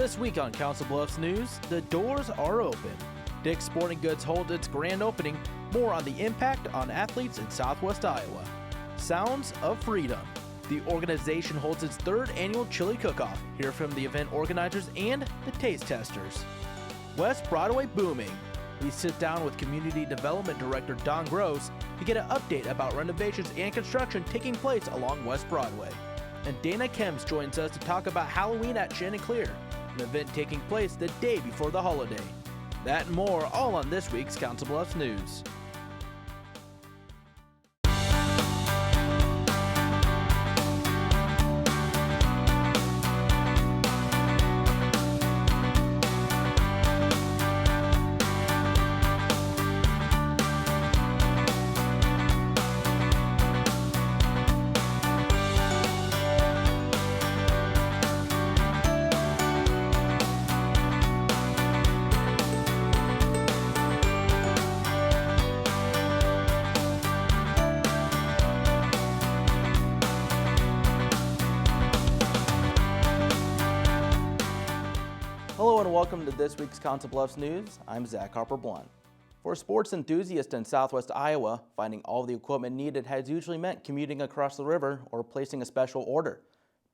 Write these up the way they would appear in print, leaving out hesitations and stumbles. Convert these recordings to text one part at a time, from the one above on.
This week on Council Bluffs News, the doors are open. Dick's Sporting Goods holds its grand opening. More on the impact on athletes in Southwest Iowa. Sounds of Freedom. The organization holds its third annual chili cook-off. Hear from the event organizers and the taste testers. West Broadway booming. We sit down with Community Development Director Don Gross to get an update about renovations and construction taking place along West Broadway. And Dana Kems joins us to talk about Halloween at Chanticleer, an event taking place the day before the holiday. That and more, all on this week's Council Bluffs News. Hello and welcome to this week's Council Bluffs News. I'm Zach Harper-Blunt. For sports enthusiasts in Southwest Iowa, finding all the equipment needed has usually meant commuting across the river or placing a special order.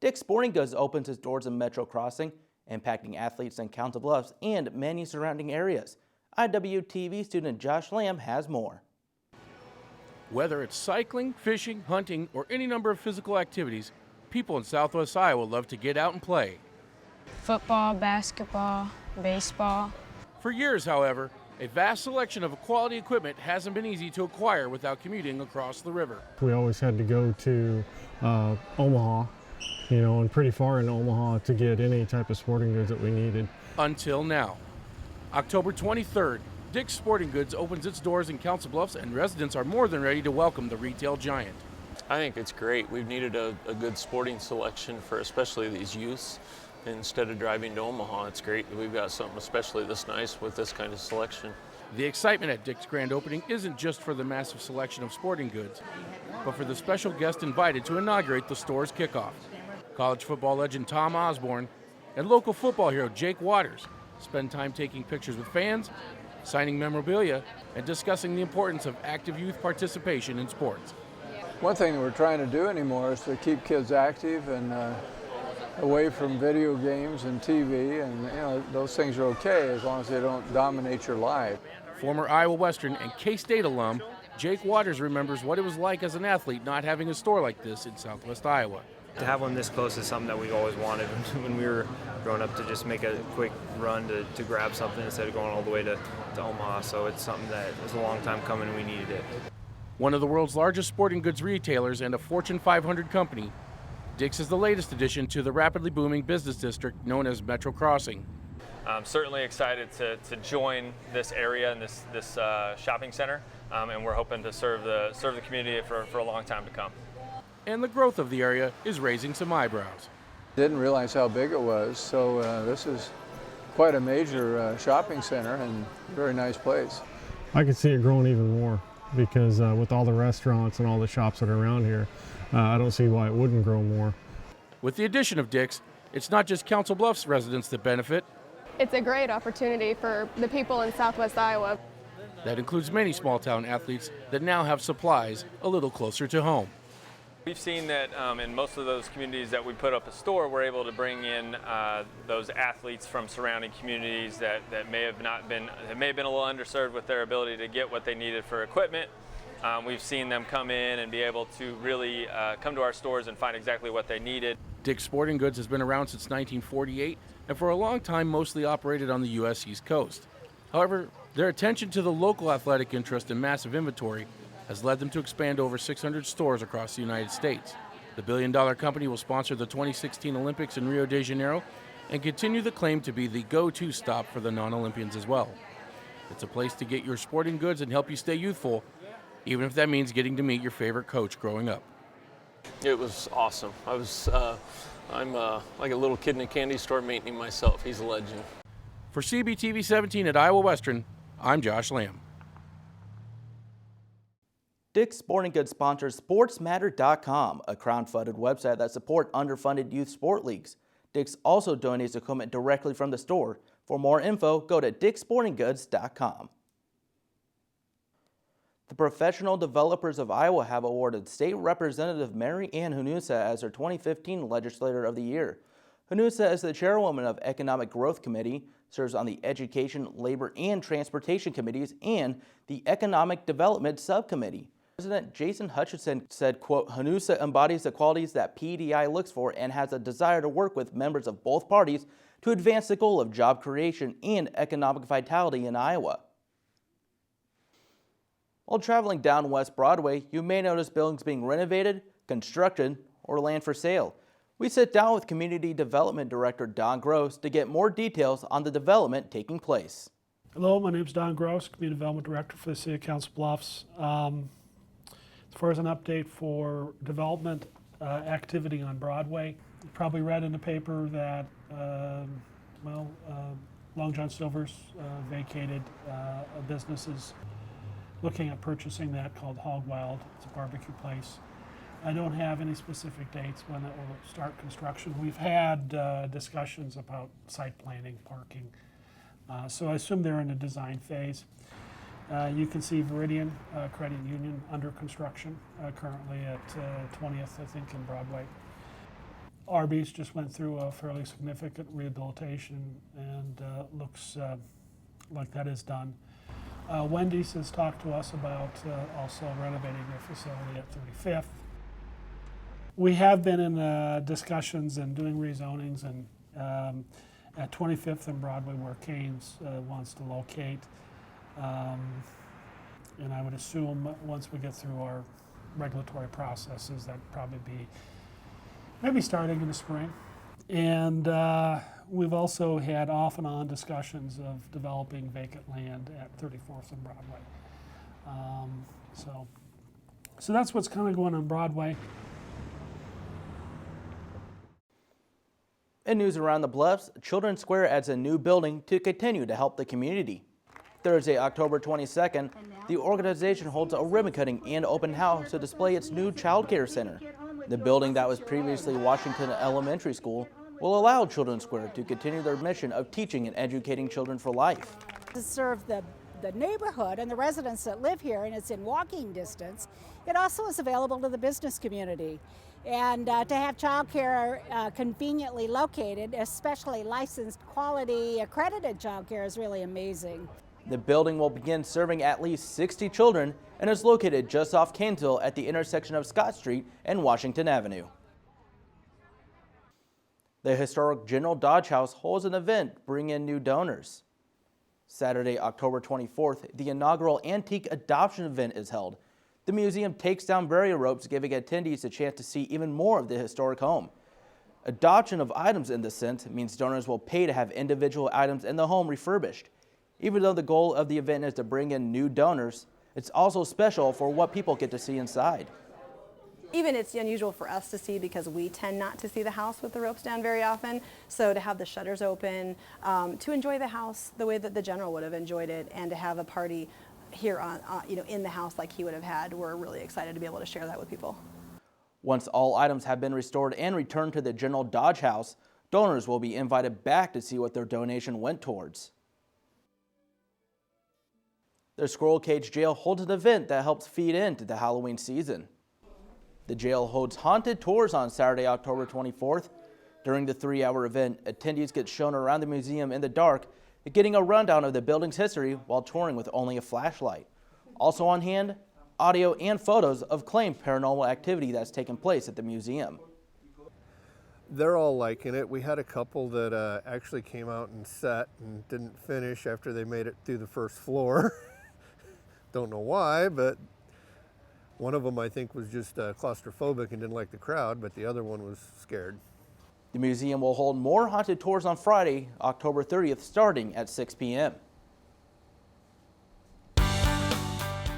Dick's Sporting Goods opens its doors in Metro Crossing, impacting athletes in Council Bluffs and many surrounding areas. IWTV student Josh Lamb has more. Whether it's cycling, fishing, hunting, or any number of physical activities, people in Southwest Iowa love to get out and play. Football, basketball, baseball. For years, however, a vast selection of quality equipment hasn't been easy to acquire without commuting across the river. We always had to go to Omaha, and pretty far in Omaha to get any type of sporting goods that we needed. Until now. October 23rd, Dick's Sporting Goods opens its doors in Council Bluffs, and residents are more than ready to welcome the retail giant. I think it's great. We've needed a good sporting selection for especially these youths. Instead of driving to Omaha, it's great that we've got something especially this nice with this kind of selection. The excitement at Dick's grand opening isn't just for the massive selection of sporting goods, but for the special guest invited to inaugurate the store's kickoff. College football legend Tom Osborne and local football hero Jake Waters spend time taking pictures with fans, signing memorabilia, and discussing the importance of active youth participation in sports. One thing that we're trying to do anymore is to keep kids active and away from video games and TV, and those things are okay as long as they don't dominate your life. Former Iowa Western and K-State alum Jake Waters remembers what it was like as an athlete not having a store like this in Southwest Iowa. To have one this close is something that we've always wanted when we were growing up, to just make a quick run to grab something instead of going all the way to Omaha. So it's something that was a long time coming and we needed it. One of the world's largest sporting goods retailers and a Fortune 500 company, Dick's is the latest addition to the rapidly booming business district known as Metro Crossing. I'm certainly excited to join this area and this shopping center, and we're hoping to serve the community for a long time to come. And the growth of the area is raising some eyebrows. Didn't realize how big it was, so this is quite a major shopping center and very nice place. I could see it growing even more because with all the restaurants and all the shops that are around here, I don't see why it wouldn't grow more. With the addition of Dick's, it's not just Council Bluffs residents that benefit. It's a great opportunity for the people in Southwest Iowa. That includes many small-town athletes that now have supplies a little closer to home. We've seen that in most of those communities that we put up a store, we're able to bring in those athletes from surrounding communities that may have been a little underserved with their ability to get what they needed for equipment. We've seen them come in and be able to really come to our stores and find exactly what they needed. Dick's Sporting Goods has been around since 1948 and for a long time mostly operated on the U.S. East Coast. However, their attention to the local athletic interest and massive inventory has led them to expand over 600 stores across the United States. The billion-dollar company will sponsor the 2016 Olympics in Rio de Janeiro and continue the claim to be the go-to stop for the non-Olympians as well. It's a place to get your sporting goods and help you stay youthful, even if that means getting to meet your favorite coach growing up. It was awesome. I'm like a little kid in a candy store meeting him myself. He's a legend. For CBTV 17 at Iowa Western, I'm Josh Lamb. Dick's Sporting Goods sponsors SportsMatter.com, a crowd-funded website that supports underfunded youth sport leagues. Dick's also donates equipment directly from the store. For more info, go to dicksportinggoods.com. The Professional Developers of Iowa have awarded State Representative Mary Ann Hanusa as their 2015 Legislator of the Year. Hanusa is the chairwoman of Economic Growth Committee, serves on the Education, Labor, and Transportation Committees, and the Economic Development Subcommittee. President Jason Hutchinson said, quote, Hanusa embodies the qualities that PDI looks for and has a desire to work with members of both parties to advance the goal of job creation and economic vitality in Iowa. While traveling down West Broadway, you may notice buildings being renovated, constructed, or land for sale. We sit down with Community Development Director Don Gross to get more details on the development taking place. Hello, my name is Don Gross, Community Development Director for the City of Council Bluffs. As far as an update for development activity on Broadway, you probably read in the paper that Long John Silver's vacated a business is looking at purchasing that called Hog Wild. It's a barbecue place. I don't have any specific dates when it will start construction. We've had discussions about site planning, parking, so I assume they're in the design phase. You can see Veridian Credit Union under construction currently at 20th, I think, in Broadway. Arby's just went through a fairly significant rehabilitation and looks like that is done. Wendy's has talked to us about also renovating their facility at 35th. We have been in discussions and doing rezonings and at 25th and Broadway where Canes wants to locate. And I would assume once we get through our regulatory processes, that'd probably be maybe starting in the spring. And we've also had off and on discussions of developing vacant land at 34th and Broadway. So that's what's kind of going on Broadway. In news around the Bluffs, Children's Square adds a new building to continue to help the community. Thursday, October 22nd, the organization holds a ribbon cutting and open house to display its new child care center. The building that was previously Washington Elementary School will allow Children's Square to continue their mission of teaching and educating children for life. To serve the neighborhood and the residents that live here, and it's in walking distance, it also is available to the business community. And to have childcare conveniently located, especially licensed, quality, accredited childcare, is really amazing. The building will begin serving at least 60 children and is located just off Kansville at the intersection of Scott Street and Washington Avenue. The historic General Dodge House holds an event bringing in new donors. Saturday, October 24th, the inaugural antique adoption event is held. The museum takes down barrier ropes, giving attendees a chance to see even more of the historic home. Adoption of items in this sense means donors will pay to have individual items in the home refurbished. Even though the goal of the event is to bring in new donors, it's also special for what people get to see inside. Even it's unusual for us to see because we tend not to see the house with the ropes down very often. So to have the shutters open, to enjoy the house the way that the general would have enjoyed it, and to have a party here on, in the house like he would have had, we're really excited to be able to share that with people. Once all items have been restored and returned to the General Dodge House, donors will be invited back to see what their donation went towards. The Squirrel Cage Jail holds an event that helps feed into the Halloween season. The jail holds haunted tours on Saturday, October 24th. During the 3-hour event, attendees get shown around the museum in the dark, getting a rundown of the building's history while touring with only a flashlight. Also on hand, audio and photos of claimed paranormal activity that's taken place at the museum. They're all liking it. We had a couple that actually came out and sat and didn't finish after they made it through the first floor. Don't know why, but one of them I think was just claustrophobic and didn't like the crowd, but the other one was scared. The museum will hold more haunted tours on Friday, October 30th, starting at 6 p.m.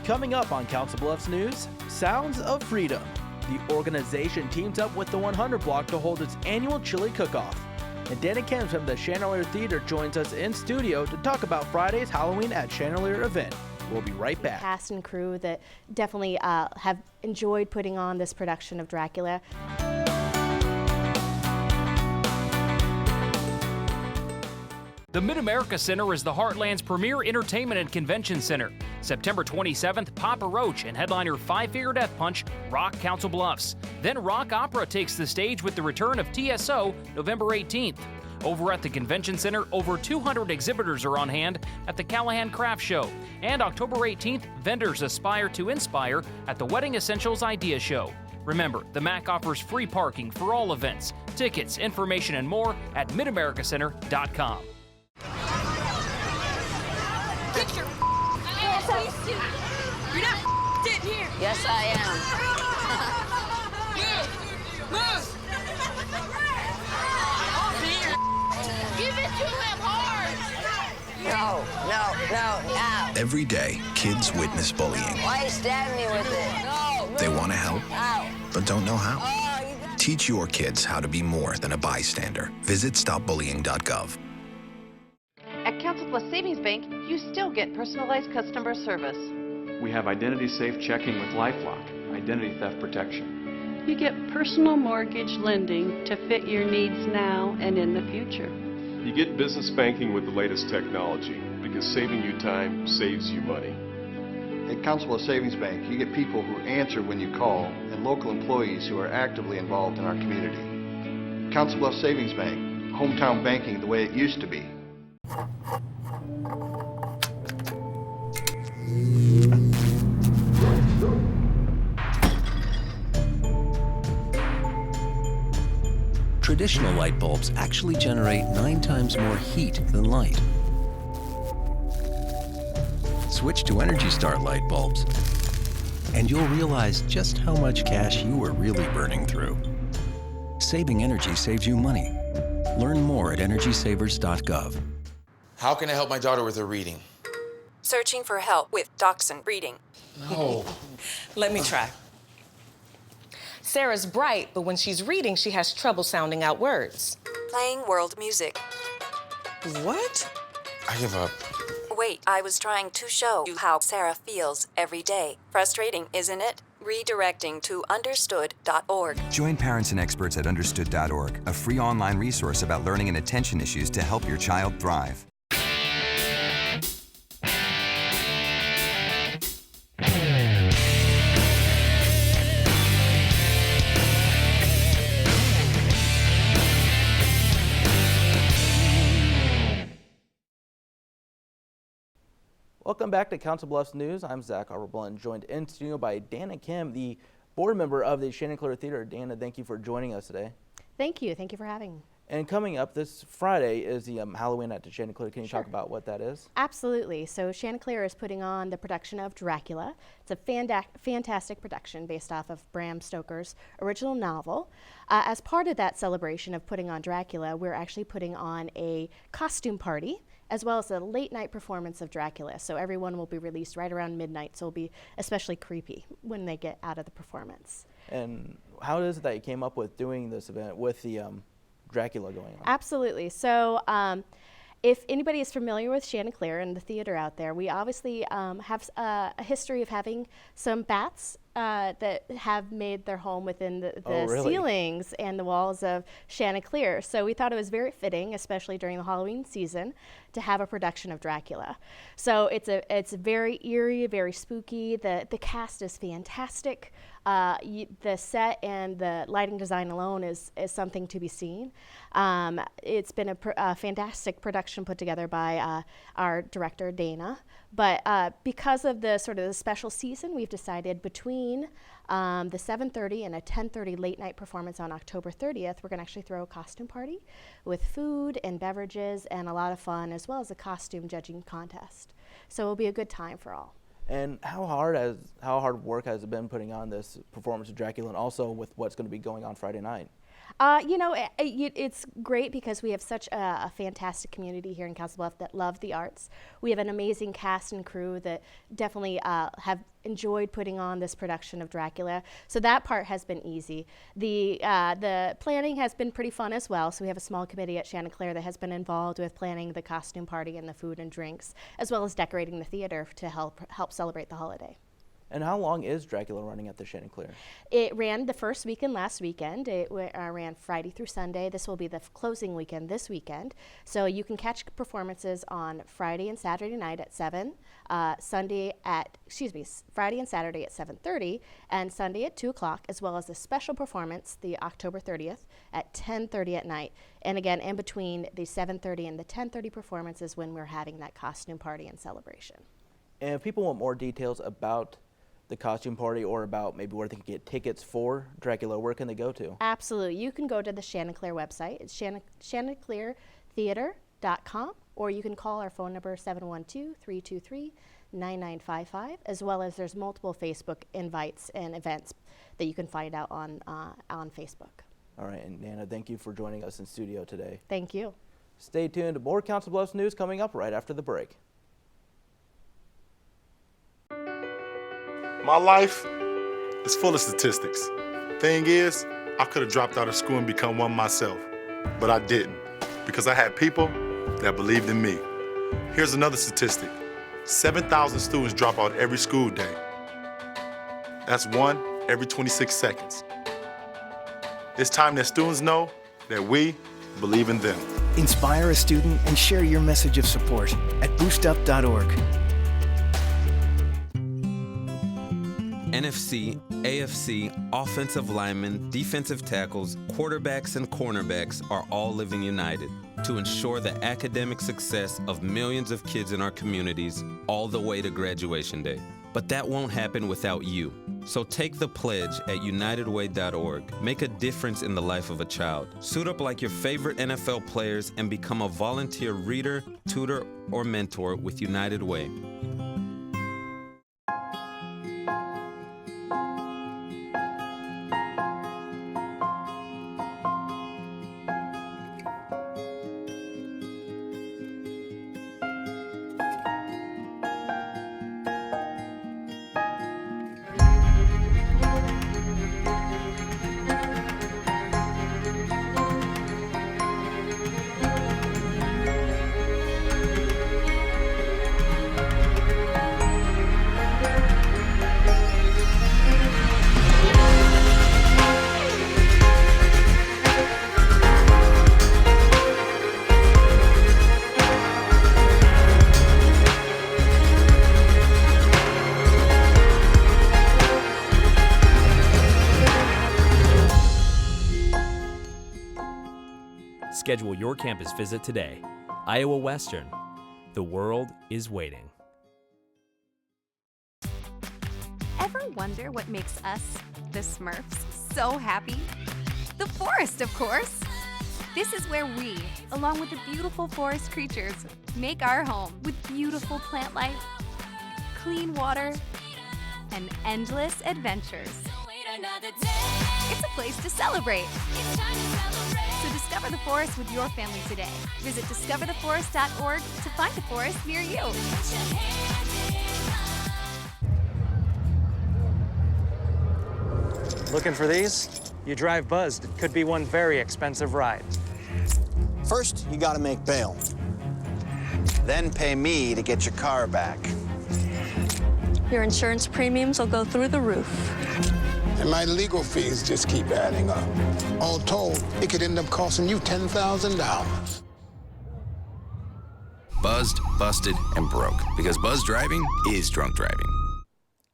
Coming up on Council Bluffs News, Sounds of Freedom. The organization teams up with the 100 Block to hold its annual chili cook-off. And Danny Kim from the Chandelier Theater joins us in studio to talk about Friday's Halloween at Chandelier event. We'll be right back. Cast and crew that definitely have enjoyed putting on this production of Dracula. The Mid-America Center is the Heartland's premier entertainment and convention center. September 27th, Papa Roach and headliner Five Finger Death Punch rock Council Bluffs. Then rock opera takes the stage with the return of TSO November 18th. Over at the Convention Center, over 200 exhibitors are on hand at the Callahan Craft Show. And October 18th, vendors aspire to inspire at the Wedding Essentials Idea Show. Remember, the MAC offers free parking for all events. Tickets, information, and more at midamericacenter.com. Get your ass suit. You're not sitting here. Yes, I am. Move. Give it to him hard. No. Every day, kids witness bullying. Why you stab me with it? No. They want to help, Ow. but don't know how. Teach your kids how to be more than a bystander. Visit stopbullying.gov. At Council Plus Savings Bank, you still get personalized customer service. We have identity-safe checking with LifeLock, identity theft protection. You get personal mortgage lending to fit your needs now and in the future. You get business banking with the latest technology because saving you time saves you money. At Council Plus Savings Bank, you get people who answer when you call and local employees who are actively involved in our community. Council Plus Savings Bank, hometown banking the way it used to be. Traditional light bulbs actually generate 9 times more heat than light. Switch to Energy Star light bulbs, and you'll realize just how much cash you are really burning through. Saving energy saves you money. Learn more at energysavers.gov. How can I help my daughter with her reading? Searching for help with Dachshund Reading. No. Let me try. Sarah's bright, but when she's reading, she has trouble sounding out words. Playing world music. What? I give up. Wait, I was trying to show you how Sarah feels every day. Frustrating, isn't it? Redirecting to understood.org. Join parents and experts at understood.org, a free online resource about learning and attention issues to help your child thrive. Welcome back to Council Bluffs News. I'm Zach Harper-Blunt, joined in studio by Dana Kim, the board member of the Chanticleer Theater. Dana, thank you for joining us today. Thank you. Thank you for having me. And coming up this Friday is the Halloween at the Chanticleer. Can you talk about what that is? Absolutely. So Chanticleer is putting on the production of Dracula. It's a fantastic production based off of Bram Stoker's original novel. As part of that celebration of putting on Dracula, we're actually putting on a costume party as well as a late night performance of Dracula. So everyone will be released right around midnight, so it'll be especially creepy when they get out of the performance. And how is it that you came up with doing this event with the Dracula going on? Absolutely. So if anybody is familiar with Chanticleer and the theater out there, we obviously have a history of having some bats that have made their home within the ceilings and the walls of Chanticleer. So we thought it was very fitting, especially during the Halloween season, to have a production of Dracula. So it's very eerie, very spooky. The cast is fantastic. The set and the lighting design alone is something to be seen. It's been a fantastic production put together by our director, Dana. But because of the sort of the special season, we've decided between the 7:30 and a 10:30 late night performance on October 30th, we're going to actually throw a costume party with food and beverages and a lot of fun, as well as a costume judging contest. So it'll be a good time for all. And how hard work has it been putting on this performance of Dracula, and also with what's going to be going on Friday night? It's great because we have such a fantastic community here in Council Bluffs that love the arts. We have an amazing cast and crew that definitely have enjoyed putting on this production of Dracula. So that part has been easy. The planning has been pretty fun as well. So we have a small committee at Chanticleer that has been involved with planning the costume party and the food and drinks, as well as decorating the theater to help celebrate the holiday. And how long is Dracula running at the Chanticleer? It ran the first weekend last weekend. It ran Friday through Sunday. This will be the closing weekend this weekend. So you can catch performances on Friday and Saturday night at 7, Friday and Saturday at 7:30, and Sunday at 2 o'clock, as well as a special performance, the October 30th at 10:30 at night. And again, in between the 7:30 and the 10:30 performances when we're having that costume party and celebration. And if people want more details about the costume party or about maybe where they can get tickets for Dracula, where can they go to? Absolutely. You can go to the Chanticleer website. It's chanticleertheater.com, or you can call our phone number 712-323-9955, as well as there's multiple Facebook invites and events that you can find out on Facebook. All right, and Nana, thank you for joining us in studio today. Thank you. Stay tuned. More Council Bluffs news coming up right after the break. My life is full of statistics. Thing is, I could have dropped out of school and become one myself, but I didn't because I had people that believed in me. Here's another statistic. 7,000 students drop out every school day. That's one every 26 seconds. It's time that students know that we believe in them. Inspire a student and share your message of support at boostup.org. NFC, AFC, offensive linemen, defensive tackles, quarterbacks, and cornerbacks are all living united to ensure the academic success of millions of kids in our communities all the way to graduation day. But that won't happen without you. So take the pledge at unitedway.org. Make a difference in the life of a child. Suit up like your favorite NFL players and become a volunteer reader, tutor, or mentor with United Way. Schedule your campus visit today. Iowa Western. The world is waiting. Ever wonder what makes us, the Smurfs, so happy? The forest, of course. This is where we, along with the beautiful forest creatures, make our home with beautiful plant life, clean water, and endless adventures. It's a place to celebrate. So discover the forest with your family today. Visit discovertheforest.org to find a forest near you. Looking for these? You drive buzzed. It could be one very expensive ride. First, you gotta make bail. Then pay me to get your car back. Your insurance premiums will go through the roof. And my legal fees just keep adding up. All told, it could end up costing you $10,000. Buzzed, busted, and broke. Because buzz driving is drunk driving.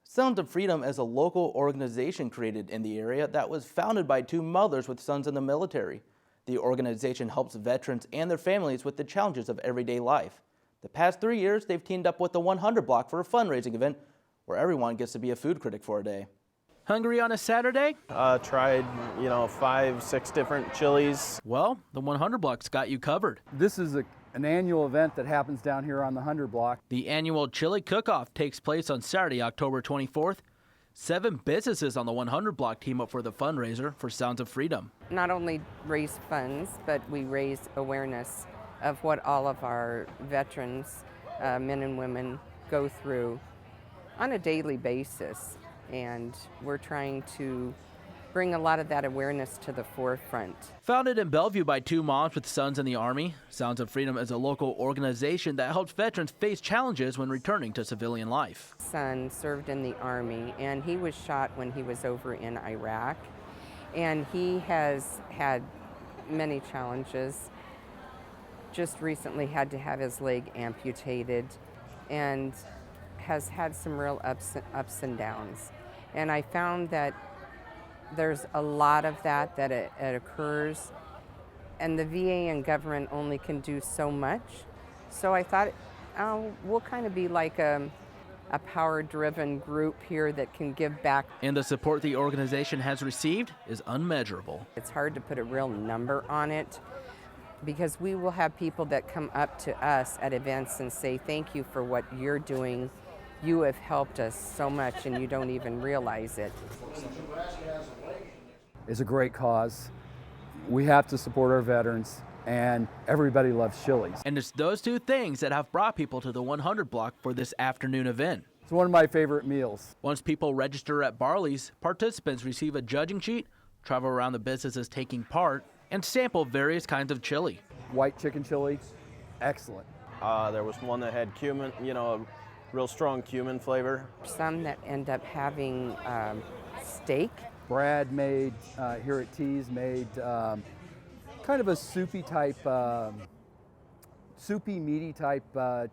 Sons of Freedom is a local organization created in the area that was founded by two mothers with sons in the military. The organization helps veterans and their families with the challenges of everyday life. The past 3 years, they've teamed up with the 100 Block for a fundraising event where everyone gets to be a food critic for a day. Hungry on a Saturday? Tried, 5, 6 different chilies. Well, the 100 Block's got you covered. This is an annual event that happens down here on the 100 Block. The annual Chili Cook-Off takes place on Saturday, October 24th. 7 businesses on the 100 Block team up for the fundraiser for Sounds of Freedom. Not only raise funds, but we raise awareness of what all of our veterans, men and women, go through on a daily basis. And we're trying to bring a lot of that awareness to the forefront. Founded in Bellevue by two moms with sons in the Army, Sounds of Freedom is a local organization that helps veterans face challenges when returning to civilian life. Son served in the Army, and he was shot when he was over in Iraq, and he has had many challenges. Just recently had to have his leg amputated and has had some real ups and downs. And I found that there's a lot of that it occurs, and the VA and government only can do so much. So I thought, we'll kind of be like a power-driven group here that can give back. And the support the organization has received is unmeasurable. It's hard to put a real number on it, because we will have people that come up to us at events and say, thank you for what you're doing. You have helped us so much and you don't even realize it. It's a great cause. We have to support our veterans, and everybody loves Chili's. And it's those two things that have brought people to the 100 block for this afternoon event. It's one of my favorite meals. Once people register at Barley's, participants receive a judging sheet, travel around the businesses taking part, and sample various kinds of chili. White chicken chili, excellent. There was one that had cumin, a real strong cumin flavor. Some that end up having steak. Brad made, here at T's, made kind of a soupy type, meaty type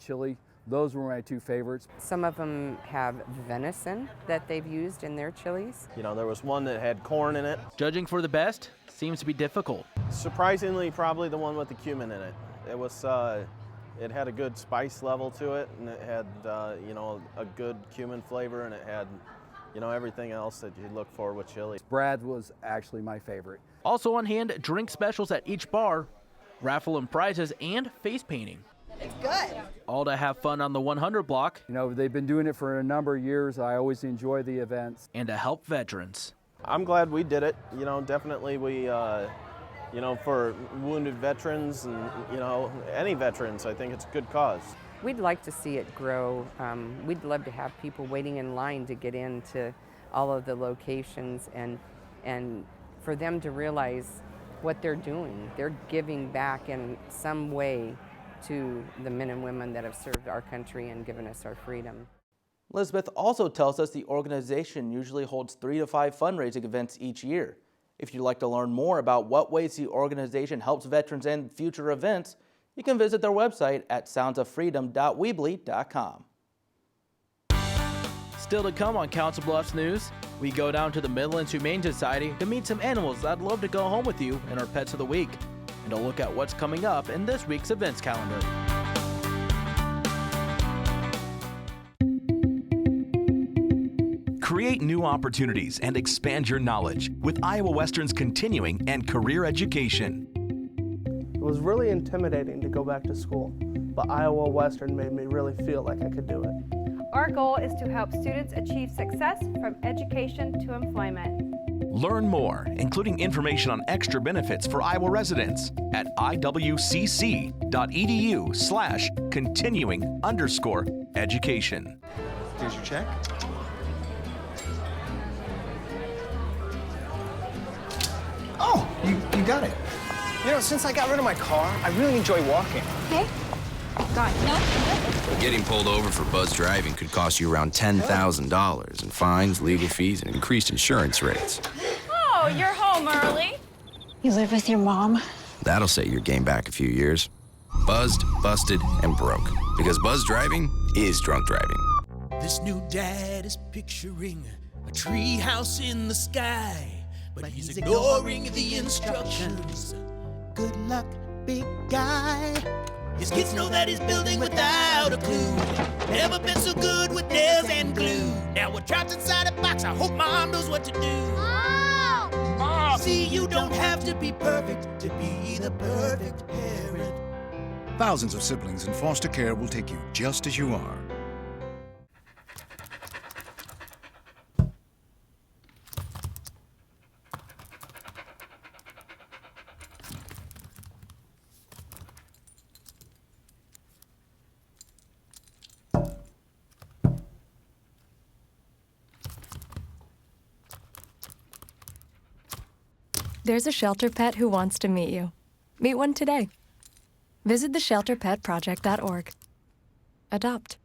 chili. Those were my two favorites. Some of them have venison that they've used in their chilies. There was one that had corn in it. Judging for the best seems to be difficult. Surprisingly, probably the one with the cumin in it. It was, it had a good spice level to it, and it had, a good cumin flavor, and it had, everything else that you look for with chili. Brad was actually my favorite. Also on hand, drink specials at each bar, raffle and prizes, and face painting. It's good. All to have fun on the 100 block. They've been doing it for a number of years. I always enjoy the events. And to help veterans. I'm glad we did it. Definitely we, for wounded veterans and, any veterans, I think it's a good cause. We'd like to see it grow. We'd love to have people waiting in line to get into all of the locations and for them to realize what they're doing. They're giving back in some way to the men and women that have served our country and given us our freedom. Elizabeth also tells us the organization usually holds 3 to 5 fundraising events each year. If you'd like to learn more about what ways the organization helps veterans and future events, you can visit their website at soundsoffreedom.weebly.com. Still to come on Council Bluffs News, we go down to the Midlands Humane Society to meet some animals that'd love to go home with you in our Pets of the Week, and a look at what's coming up in this week's events calendar. Create new opportunities and expand your knowledge with Iowa Western's continuing and career education. It was really intimidating to go back to school, but Iowa Western made me really feel like I could do it. Our goal is to help students achieve success from education to employment. Learn more, including information on extra benefits for Iowa residents at iwcc.edu/continuing_education. Here's your check. Oh, you got it. Since I got rid of my car, I really enjoy walking. Okay. Got it. No. Getting pulled over for buzz driving could cost you around $10,000 in fines, legal fees, and increased insurance rates. Oh, you're home early. You live with your mom? That'll set your game back a few years. Buzzed, busted, and broke. Because buzz driving is drunk driving. This new dad is picturing a tree house in the sky, but he's ignoring the instructions. Good luck, big guy. His kids know that he's building without a clue. Never been so good with nails and glue. Now we're trapped inside a box. I hope mom knows what to do. Mom! Mom! See, you don't have to be perfect to be the perfect parent. Thousands of siblings in foster care will take you just as you are. There's a shelter pet who wants to meet you. Meet one today. Visit theshelterpetproject.org. Adopt.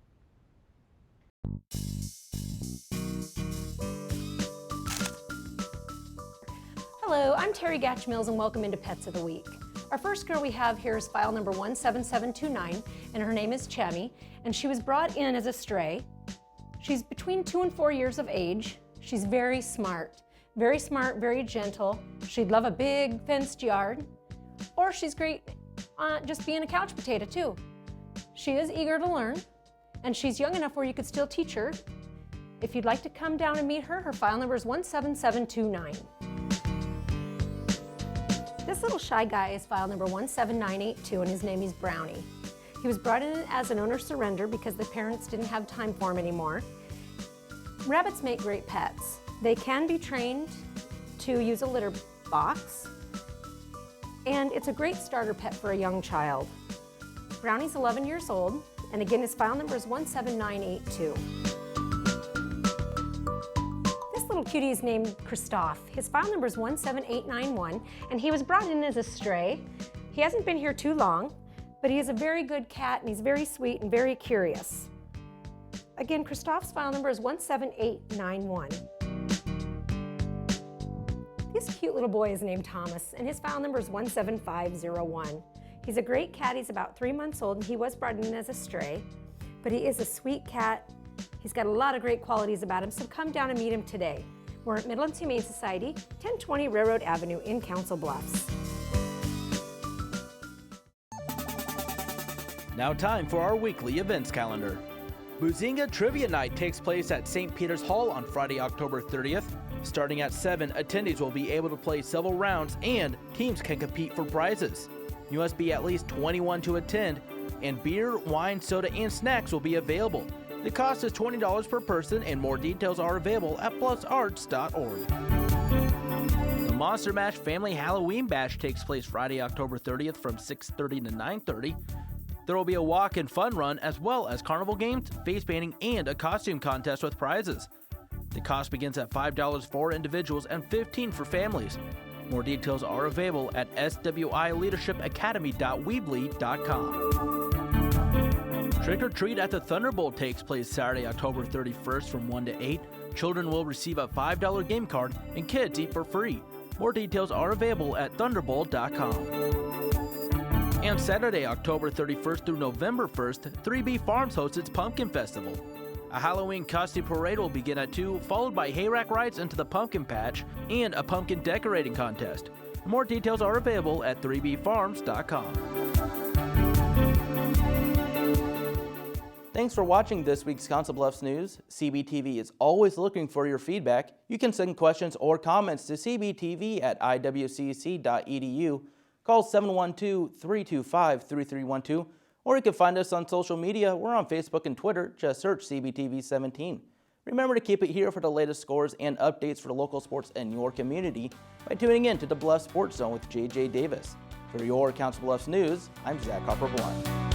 Hello, I'm Terry Gatch Mills and welcome into Pets of the Week. Our first girl we have here is file number 17729 and her name is Chami, and she was brought in as a stray. She's between 2 and 4 years of age. She's very smart, very gentle. She'd love a big fenced yard, or she's great just being a couch potato too. She is eager to learn, and she's young enough where you could still teach her. If you'd like to come down and meet her, her file number is 17729. This little shy guy is file number 17982, and his name is Brownie. He was brought in as an owner surrender because the parents didn't have time for him anymore. Rabbits make great pets. They can be trained to use a litter box, and it's a great starter pet for a young child. Brownie's 11 years old, and again, his file number is 17982. This little cutie is named Christophe. His file number is 17891, and he was brought in as a stray. He hasn't been here too long, but he is a very good cat, and he's very sweet and very curious. Again, Christophe's file number is 17891. This cute little boy is named Thomas, and his file number is 17501. He's a great cat. He's about 3 months old, and he was brought in as a stray, but he is a sweet cat. He's got a lot of great qualities about him, so come down and meet him today. We're at Midlands Humane Society, 1020 Railroad Avenue in Council Bluffs. Now time for our weekly events calendar. Buzinga Trivia Night takes place at St. Peter's Hall on Friday, October 30th. Starting at 7, attendees will be able to play several rounds and teams can compete for prizes. You must be at least 21 to attend, and beer, wine, soda, and snacks will be available. The cost is $20 per person, and more details are available at bluffsarts.org. The Monster Mash Family Halloween Bash takes place Friday, October 30th from 6:30 to 9:30. There will be a walk and fun run, as well as carnival games, face painting, and a costume contest with prizes. The cost begins at $5 for individuals and $15 for families. More details are available at swileadershipacademy.weebly.com. Trick or Treat at the Thunderbolt takes place Saturday, October 31st from 1 to 8. Children will receive a $5 game card, and kids eat for free. More details are available at thunderbolt.com. And Saturday, October 31st through November 1st, 3B Farms hosts its Pumpkin Festival. A Halloween costume parade will begin at 2, followed by hayrack rides into the pumpkin patch and a pumpkin decorating contest. More details are available at 3bfarms.com. Thanks for watching this week's Council Bluffs News. CBTV is always looking for your feedback. You can send questions or comments to cbtv@iwcc.edu. Call 712-325-3312, or you can find us on social media. We're on Facebook and Twitter. Just search CBTV17. Remember to keep it here for the latest scores and updates for local sports in your community by tuning in to the Bluffs Sports Zone with JJ Davis. For your Council Bluffs News, I'm Zach Harper-Blunt.